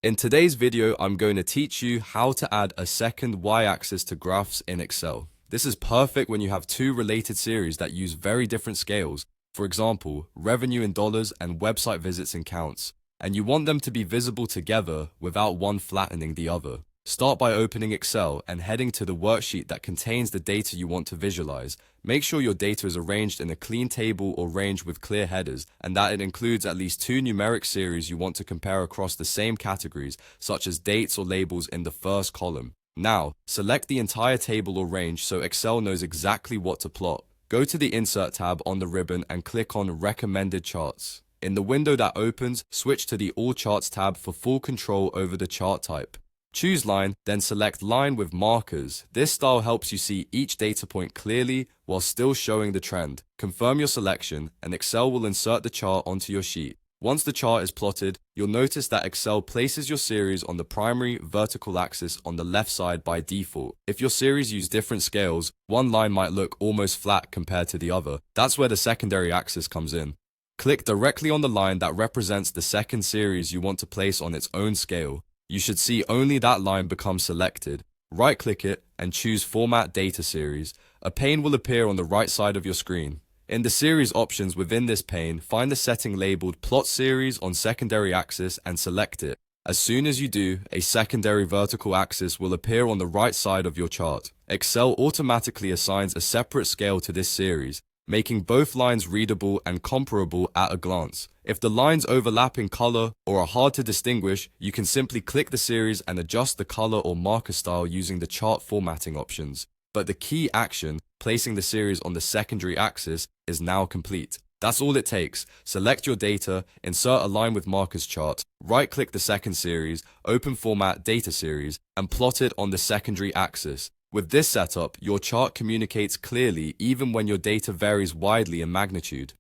In today's video, I'm going to teach you how to add a second y-axis to graphs in Excel. This is perfect when you have two related series that use very different scales, for example, revenue in dollars and website visits in counts, and you want them to be visible together without one flattening the other. Start by opening Excel and heading to the worksheet that contains the data you want to visualize. Make sure your data is arranged in a clean table or range with clear headers, and that it includes at least two numeric series you want to compare across the same categories, such as dates or labels in the first column. Now, select the entire table or range so Excel knows exactly what to plot. Go to the Insert tab on the ribbon and click on Recommended Charts. In the window that opens, switch to the All Charts tab for full control over the chart type. Choose Line, then select Line with Markers. This style helps you see each data point clearly while still showing the trend. Confirm your selection, and Excel will insert the chart onto your sheet. Once the chart is plotted, you'll notice that Excel places your series on the primary vertical axis on the left side by default. If your series use different scales, one line might look almost flat compared to the other. That's where the secondary axis comes in. Click directly on the line that represents the second series you want to place on its own scale. You should see only that line become selected. Right-click it and choose Format Data Series. A pane will appear on the right side of your screen. In the series options within this pane, find the setting labeled Plot Series on Secondary Axis and select it. As soon as you do, a secondary vertical axis will appear on the right side of your chart. Excel automatically assigns a separate scale to this series, making both lines readable and comparable at a glance. If the lines overlap in color or are hard to distinguish, you can simply click the series and adjust the color or marker style using the chart formatting options. But the key action, placing the series on the secondary axis, is now complete. That's all it takes. Select your data, insert a line with markers chart, right-click the second series, open Format Data Series, and plot it on the secondary axis. With this setup, your chart communicates clearly even when your data varies widely in magnitude.